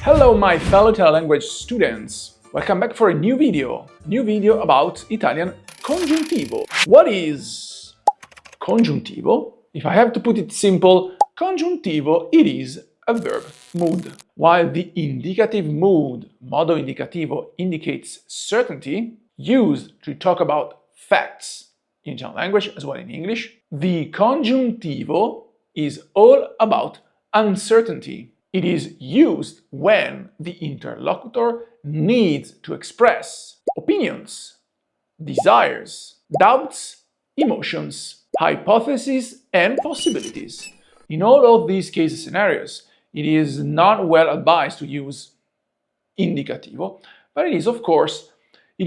Hello my fellow Italian language students! Welcome back for a new video about Italian congiuntivo. What is congiuntivo? If I have to put it simple, congiuntivo it is a verb mood. While the indicative mood, modo indicativo, indicates certainty, used to talk about facts in Italian language as well in English, the congiuntivo is all about uncertainty. It is used when the interlocutor needs to express opinions, desires, doubts, emotions, hypotheses, and possibilities. In all of these case scenarios, it is not well advised to use indicativo, but it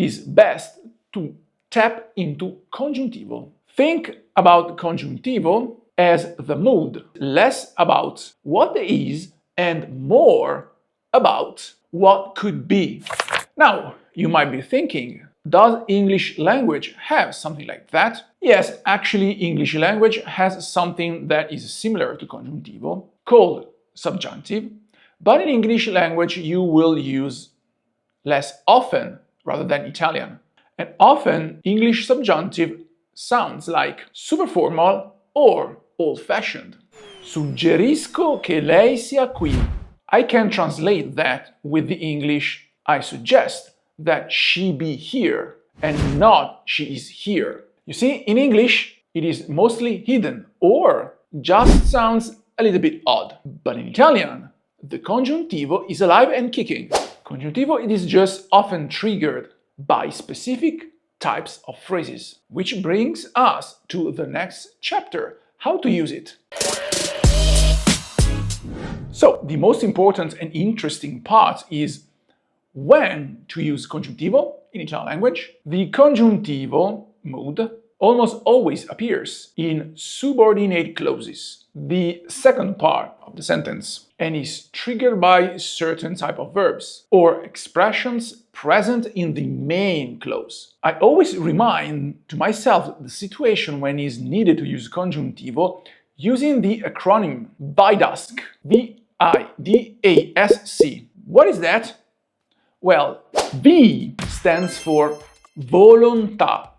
is best to tap into congiuntivo. Think about congiuntivo as the mood, less about what there is and more about what could be. Now, you might be thinking, does English language have something like that? Yes, actually, English language has something that is similar to congiuntivo, called subjunctive, but in English language you will use less often rather than Italian. And often, English subjunctive sounds like super formal or old-fashioned. Suggerisco che lei sia qui. I can translate that with the English, I suggest that she be here, and not she is here. You see, in English, it is mostly hidden or just sounds a little bit odd. But in Italian, the congiuntivo is alive and kicking. Congiuntivo, it is just often triggered by specific types of phrases, which brings us to the next chapter, how to use it. So, the most important and interesting part is when to use congiuntivo in Italian language. The congiuntivo mood almost always appears in subordinate clauses, the second part of the sentence, and is triggered by certain type of verbs or expressions present in the main clause. I always remind to myself the situation when it is needed to use congiuntivo using the acronym VIDASC, V-I-D-A-S-C. What is that? Well, V stands for volontà.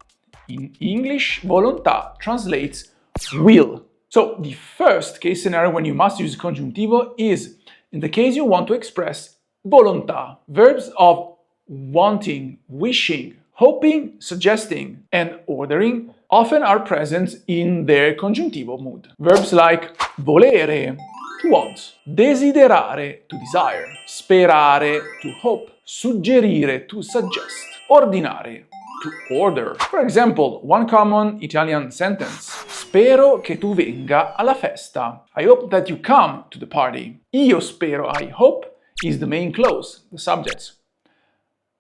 In English, volontà translates will. So the first case scenario when you must use congiuntivo is in the case you want to express volontà. Verbs of wanting, wishing, hoping, suggesting, and ordering often are present in their congiuntivo mood. Verbs like volere, to want, desiderare, to desire, sperare, to hope, suggerire, to suggest, ordinare, to order. For example, one common Italian sentence: spero che tu venga alla festa. I hope that you come to the party. Io spero, I hope, is the main clause, the subject.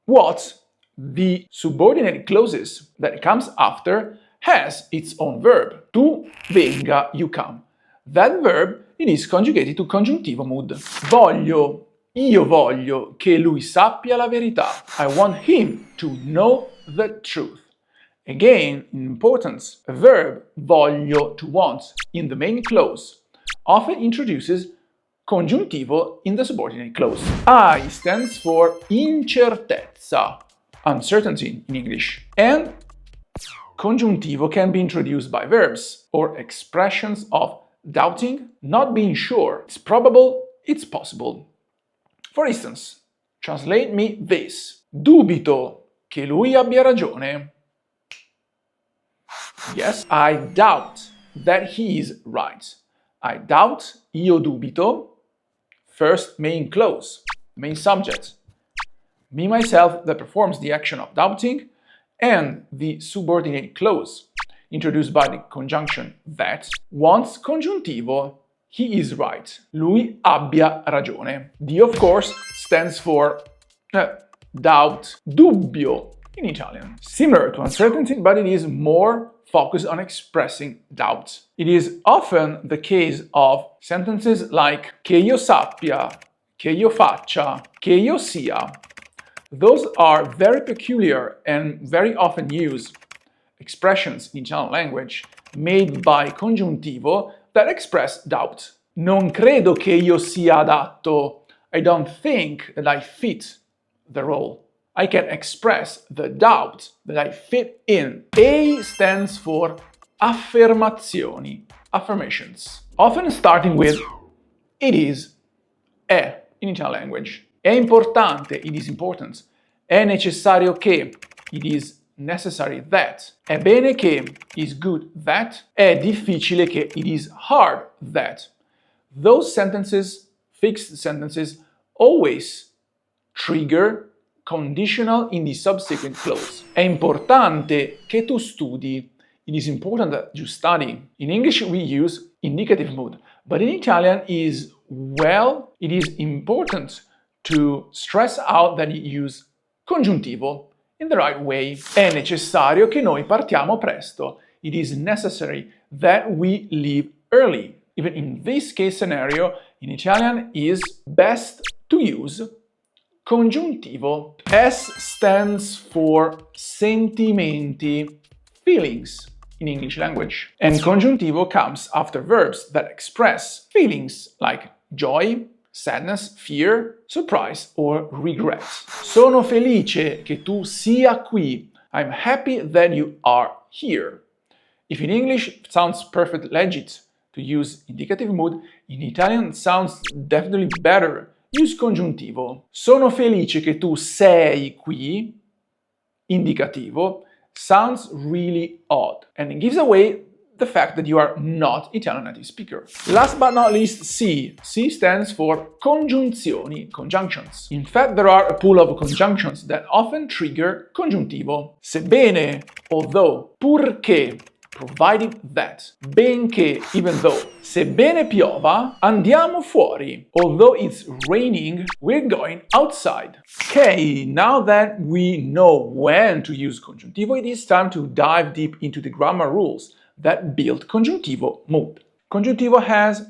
What? The subordinate clauses that comes after has its own verb. Tu venga, you come. That verb, it is conjugated to congiuntivo mood. Io voglio che lui sappia la verità. I want him to know the truth. Again, in importance, a verb, voglio, to want, in the main clause, often introduces congiuntivo in the subordinate clause. I stands for incertezza, uncertainty in English. And congiuntivo can be introduced by verbs or expressions of doubting, not being sure. It's probable, it's possible. For instance, translate me this. Dubito che lui abbia ragione. Yes, I doubt that he is right. I doubt, io dubito, first main clause, main subject. Me, myself, that performs the action of doubting, and the subordinate clause, introduced by the conjunction that, wants congiuntivo, he is right. Lui abbia ragione. D, of course, stands for doubt, dubbio in Italian. Similar to uncertainty, but it is more focused on expressing doubt. It is often the case of sentences like che io sappia, che io faccia, che io sia. Those are very peculiar and very often used expressions in Italian language made by congiuntivo that express doubt. Non credo che io sia adatto. I don't think that I fit the role. I can express the doubt that I fit in. A stands for affermazioni, affirmations, often starting with it is, è in Italian language. È importante, it is important. È necessario che, it is necessary that. È bene che, is good that. È difficile che, it is hard that. Those sentences, fixed sentences, always trigger conditional in the subsequent clause. È importante che tu studi. It is important that you study. In English we use indicative mood, but in Italian it is important to stress out that you use congiuntivo in the right way. È necessario che noi partiamo presto. It is necessary that we leave early. Even in this case scenario, in Italian is best to use congiuntivo. S stands for sentimenti, feelings in English language. And congiuntivo comes after verbs that express feelings like joy, sadness, fear, surprise, or regret. Sono felice che tu sia qui. I'm happy that you are here. If in English it sounds perfectly legit to use indicative mood, in Italian it sounds definitely better. Use congiuntivo. Sono felice che tu sei qui, indicativo, sounds really odd and it gives away the fact that you are not Italian native speaker. Last but not least, C. C stands for congiunzioni, conjunctions. In fact, there are a pool of conjunctions that often trigger congiuntivo. Sebbene, although, purché, provided that, benché, even though, sebbene piova, andiamo fuori. Although it's raining, we're going outside. Okay, now that we know when to use congiuntivo, it is time to dive deep into the grammar rules that build congiuntivo mood. Congiuntivo has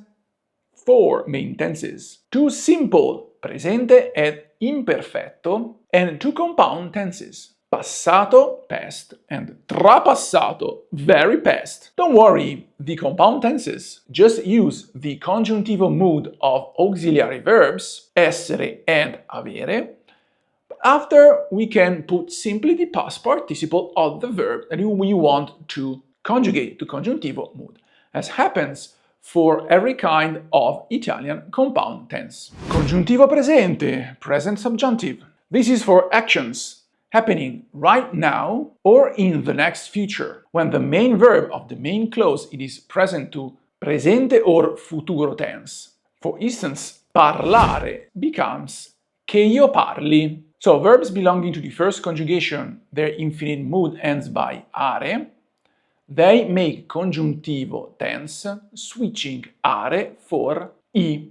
4 main tenses, 2 simple, presente ed imperfetto, and 2 compound tenses, passato, past, and trapassato, very past. Don't worry, the compound tenses, just use the congiuntivo mood of auxiliary verbs, essere and avere. After, we can put simply the past participle of the verb that we want to conjugate to congiuntivo mood, as happens for every kind of Italian compound tense. Congiuntivo presente, present subjunctive. This is for actions happening right now or in the next future, when the main verb of the main clause it is present to presente or futuro tense. For instance, parlare becomes che io parli. So verbs belonging to the first conjugation, their infinite mood ends by are. They make congiuntivo tense, switching are for I.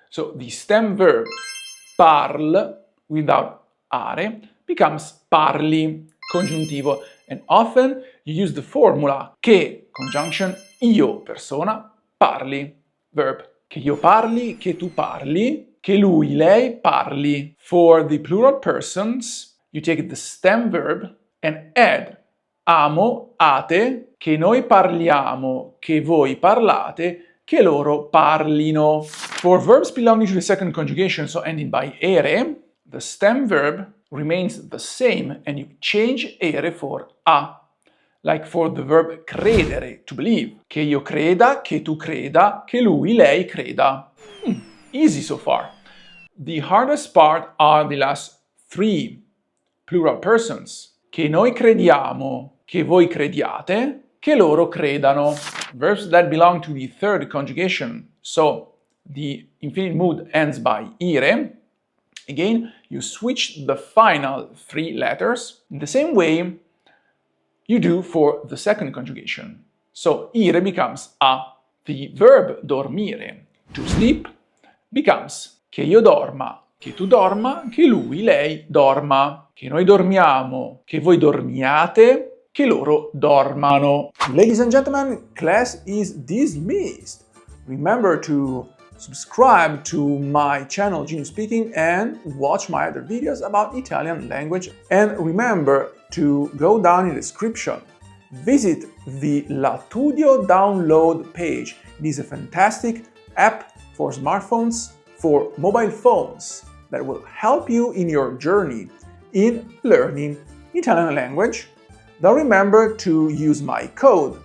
So the stem verb parl without are becomes parli, congiuntivo, and often you use the formula che, conjunction io, persona, parli, verb. Che io parli, che tu parli, che lui, lei parli. For the plural persons, you take the stem verb and add amo, ate, che noi parliamo, che voi parlate, che loro parlino. For verbs belonging to the second conjugation, so ending by ere, the stem verb remains the same and you change ere for a. Like for the verb credere, to believe. Che io creda, che tu creda, che lui, lei creda. Easy so far. The hardest part are the last 3 plural persons. Che noi crediamo, che voi crediate, che loro credano. Verbs that belong to the third conjugation, so the infinite mood ends by ire. Again, you switch the final 3 letters in the same way you do for the second conjugation. So ire becomes a. The verb dormire, to sleep, becomes che io dorma, che tu dorma, che lui, lei dorma, che noi dormiamo, che voi dormiate, che loro dormano. Ladies and gentlemen, class is dismissed. Remember to subscribe to my channel Genius Speaking and watch my other videos about Italian language. And remember to go down in the description. Visit the Latudio download page. It is a fantastic app for smartphones for mobile phones that will help you in your journey in learning Italian language, then remember to use my code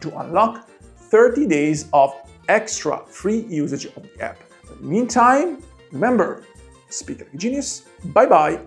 to unlock 30 days of extra free usage of the app. In the meantime, remember, speak like a genius. Bye bye.